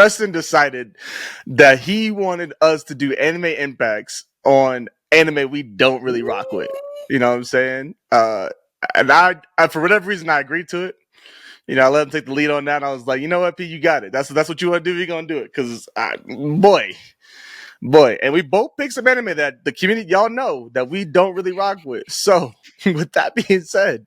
Preston decided that he wanted us to do anime impacts on anime we don't really rock with. You know what I'm saying? And I for whatever reason, I agreed to it. You know, I let him take the lead on that. And I was like, you know what, P, you got it. That's what you want to do. You're gonna do it, because boy, and we both picked some anime that the community, y'all know, that we don't really rock with. So, with that being said,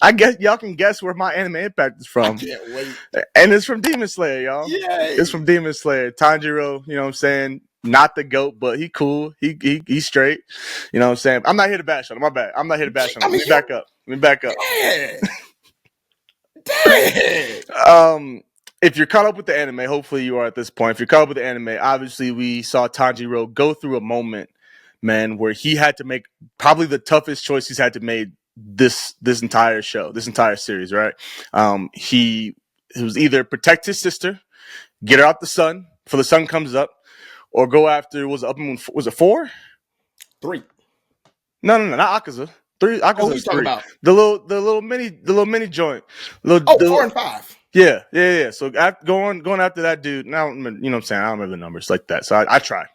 I guess y'all can guess where my anime impact is from. I can't wait. And it's from Demon Slayer, y'all. Yay. It's from Demon Slayer. Tanjiro, you know what I'm saying? Not the GOAT, but he cool. He's straight. You know what I'm saying? I'm not here to bash on him. My bad. I'm not here to bash on him. Let me back up. Dang. If you're caught up with the anime, hopefully you are at this point. If you're caught up with the anime, obviously we saw Tanjiro go through a moment, man, where he had to make probably the toughest choice he's had to make this entire show, this entire series, right? He was either protect his sister, get her out the sun before the sun comes up, or go after, was it 4? 3. No, not Akaza. 3. Akaza. Oh, he's talking about the little mini joint. 4 and 5. Yeah. So going after that dude. Now, you know what I'm saying? I don't remember the numbers like that. So I tried.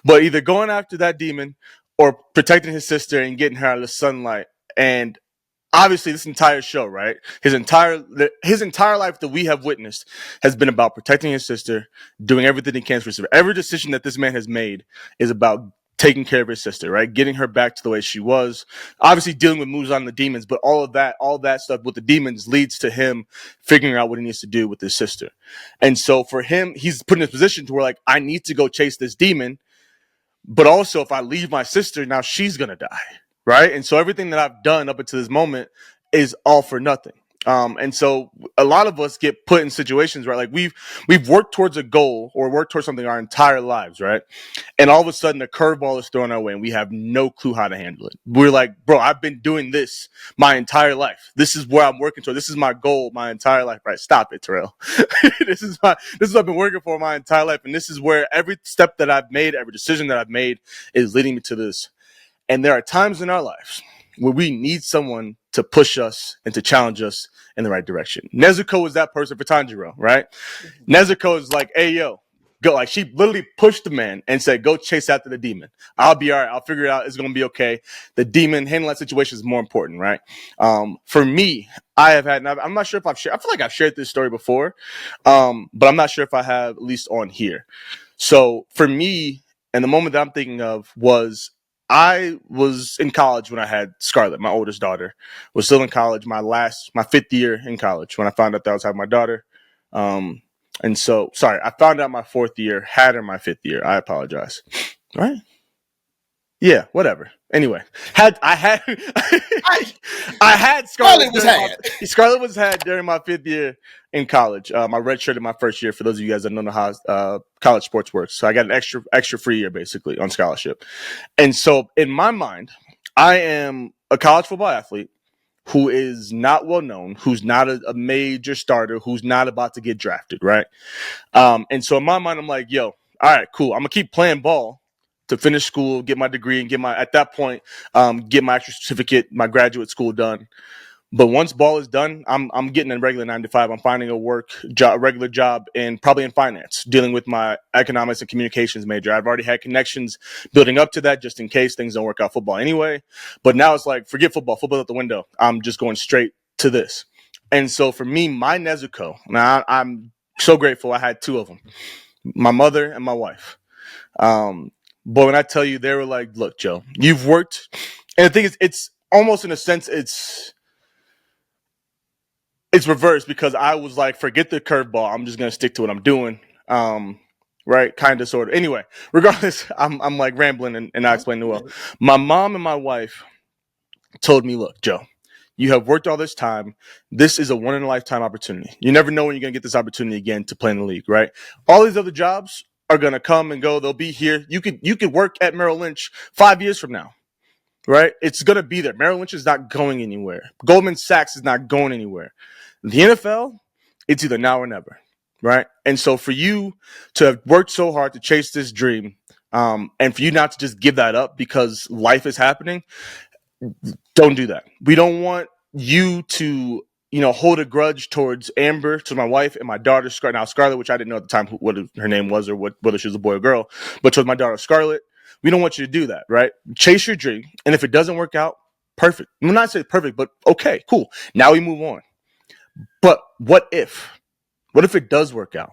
But either going after that demon or protecting his sister and getting her out of the sunlight. And obviously this entire show, right? His entire life that we have witnessed has been about protecting his sister, doing everything he can for his sister. Every decision that this man has made is about taking care of his sister, right? Getting her back to the way she was. Obviously dealing with Muzan and the demons, but all that stuff with the demons leads to him figuring out what he needs to do with his sister. And so for him, he's put in a position to where, like, I need to go chase this demon, but also if I leave my sister, now she's going to die, right? And so everything that I've done up until this moment is all for nothing. And so a lot of us get put in situations where, like, we've worked towards a goal or worked towards something our entire lives, right? And all of a sudden a curveball is thrown our way and we have no clue how to handle it. We're like, bro, I've been doing this my entire life. This is where I'm working toward. This is my goal my entire life, right? Stop it, Terrell. This is what I've been working for my entire life. And this is where every step that I've made, every decision that I've made is leading me to this. And there are times in our lives where we need someone to push us and to challenge us in the right direction. Nezuko is that person for Tanjiro, right? Nezuko is like, hey, yo, go. Like, she literally pushed the man and said, go chase after the demon. I'll be all right. I'll figure it out. It's going to be okay. The demon, handling that situation is more important, right? For me, I have had, and I'm not sure if I've shared, I feel like I've shared this story before, but I'm not sure if I have, at least on here. So for me, and the moment that I'm thinking of was, I was in college when I had Scarlett, my oldest daughter. Was still in college, my 5th year in college when I found out that I was having my daughter. And so, sorry, I found out my 4th year, had her my 5th year. I apologize. Right? Yeah, whatever. Anyway, I had Scarlett. Scarlett was had during my 5th year in college. My red shirt in my first year. For those of you guys that don't know how college sports works, so I got an extra free year basically on scholarship. And so in my mind, I am a college football athlete who is not well known, who's not a major starter, who's not about to get drafted, right? And so in my mind, I'm like, yo, all right, cool. I'm gonna keep playing ball to finish school, get my degree, and get my extra certificate, my graduate school done. But once ball is done, I'm getting a regular 9 to 5. I'm finding a regular job probably in finance, dealing with my economics and communications major. I've already had connections building up to that just in case things don't work out football anyway. But now it's like, forget football. Football's out the window. I'm just going straight to this. And so for me, my Nezuko, now I'm so grateful I had 2 of them, my mother and my wife. But when I tell you, they were like, look, Joe, you've worked. And the thing is, it's almost in a sense, it's reversed, because I was like, forget the curveball. I'm just going to stick to what I'm doing. Right. Kind of, sort of. Anyway, regardless, I'm like rambling and not explaining it well. My mom and my wife told me, look, Joe, you have worked all this time. This is a one in a lifetime opportunity. You never know when you're going to get this opportunity again to play in the league. Right. All these other jobs are going to come and go. They'll be here. You could work at Merrill Lynch 5 years from now. Right. It's going to be there. Merrill Lynch is not going anywhere. Goldman Sachs is not going anywhere. The NFL, it's either now or never. Right. And so for you to have worked so hard to chase this dream, and for you not to just give that up because life is happening, don't do that. We don't want you to hold a grudge towards Amber, to my wife, and my daughter, Scarlett, which I didn't know at the time what her name was or whether she was a boy or girl, but towards my daughter, Scarlett, we don't want you to do that, right? Chase your dream. And if it doesn't work out, perfect. I'm not saying perfect, but okay, cool. Now we move on. But what if? What if it does work out?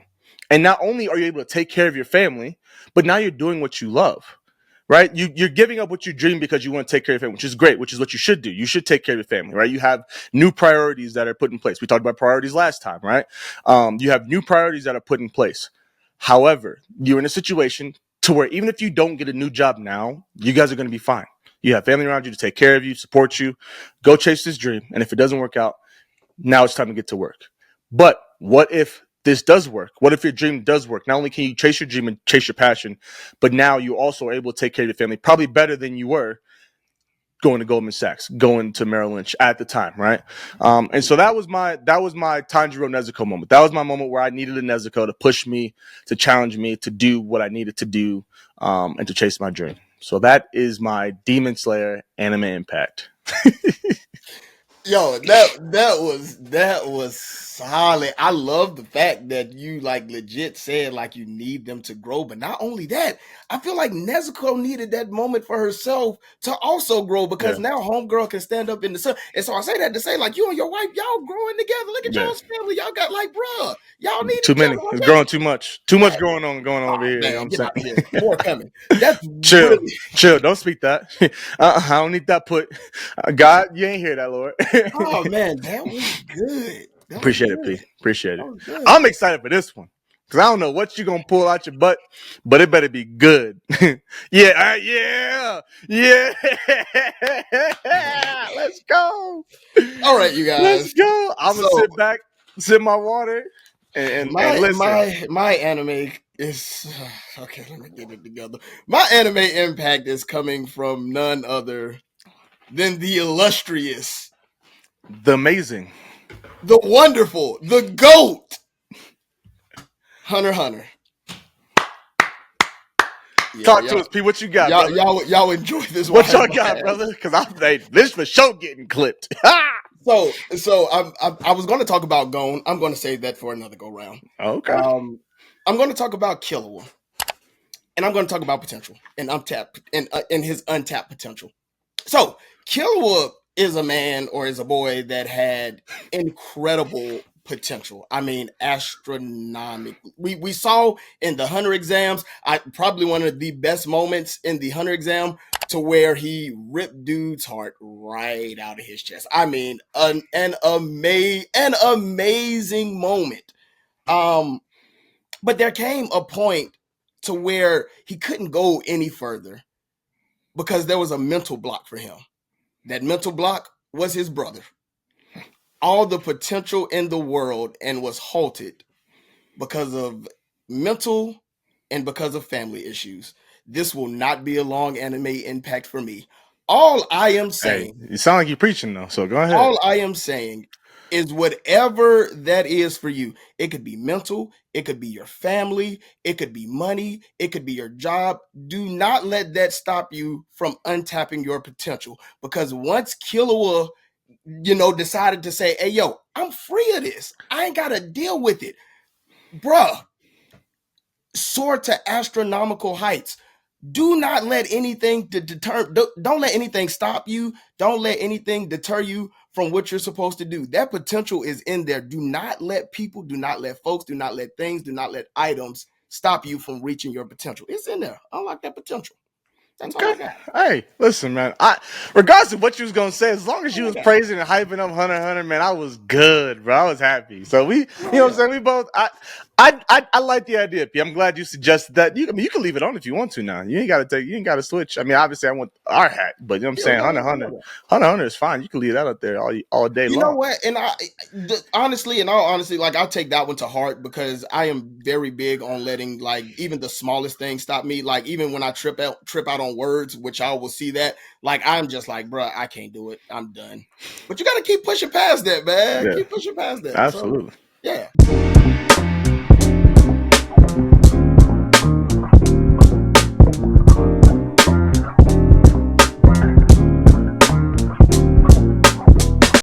And not only are you able to take care of your family, but now you're doing what you love, right? You're giving up what you dream because you want to take care of your family, which is great, which is what you should do. You should take care of your family, right? You have new priorities that are put in place. We talked about priorities last time, right? You have new priorities that are put in place. However, you're in a situation to where even if you don't get a new job now, you guys are going to be fine. You have family around you to take care of you, support you. Go chase this dream. And if it doesn't work out, now it's time to get to work. But what if this does work? What if your dream does work? Not only can you chase your dream and chase your passion, but now you also are able to take care of your family probably better than you were going to Goldman Sachs, going to Merrill Lynch at the time, right? And so that was my Tanjiro Nezuko moment. That was my moment where I needed a Nezuko to push me, to challenge me, to do what I needed to do, and to chase my dream. So that is my Demon Slayer anime impact. Yo, that was solid. I love the fact that you like legit said like you need them to grow, but not only that, I feel like Nezuko needed that moment for herself to also grow because now homegirl can stand up in the sun. And so I say that to say like you and your wife, y'all growing together. Look at y'all's family. Y'all got like, bruh, y'all need too many. It's growing too much. Too much going on over here. Man, you know what get I'm out saying? of here. More coming. That's chill. Really... Chill. Don't speak that. I don't need that put. God, you ain't hear that, Lord. Oh man, that was good. Appreciate it, P. Appreciate it. I'm excited for this one because I don't know what you're gonna pull out your butt, but it better be good. Yeah. Let's go. All right, you guys. Let's go. I'm gonna sit back, sip my water, and listen. My anime is okay. Let me get it together. My anime impact is coming from none other than the illustrious, the amazing, the wonderful, the GOAT, Hunter x Hunter. Talk to us, P. What you got, brother? Y'all enjoy this. What y'all got, brother? Because this for sure getting clipped. So I was going to talk about Gon. I'm going to save that for another go round. Okay. I'm going to talk about Killua, and I'm going to talk about potential and untapped and his untapped potential. So Killua is a man or is a boy that had incredible potential. I mean, astronomical. We saw in the Hunter exams, probably one of the best moments in the Hunter exam to where he ripped dude's heart right out of his chest. I mean, an amazing moment. But there came a point to where he couldn't go any further because there was a mental block for him. That mental block was his brother. All the potential in the world and was halted because of mental and because of family issues. This will not be a long anime impact for me. All I am saying... Hey, you sound like you're preaching though, so go ahead. All I am saying is whatever that is for you. It could be mental, it could be your family, it could be money, it could be your job. Do not let that stop you from untapping your potential. Because once Killua, decided to say, hey, yo, I'm free of this. I ain't got to deal with it. Bruh, soar to astronomical heights. Do not let anything don't let anything stop you. Don't let anything deter you from what you're supposed to do. That potential is in there. Do not let people, do not let folks, do not let things, do not let items stop you from reaching your potential. It's in there. Unlock that potential. That's all I got. Hey, listen, man. Regardless of what you was gonna say, as long as you was praising and hyping up Hunter x Hunter, man, I was good, bro. I was happy. So you know what I'm saying? We both. I like the idea, P. I'm glad you suggested that. You can leave it on if you want to now. You ain't gotta switch. I mean, obviously I want our hat, but you know what I'm saying? Hunter x Hunter is fine. You can leave that up there all day long. You know what? And honestly, like I'll take that one to heart because I am very big on letting like even the smallest things stop me. Like even when I trip out on words, which I will see that, like I'm just like, bro, I can't do it. I'm done. But you got to keep pushing past that, man. Yeah. Keep pushing past that. Absolutely. So, yeah.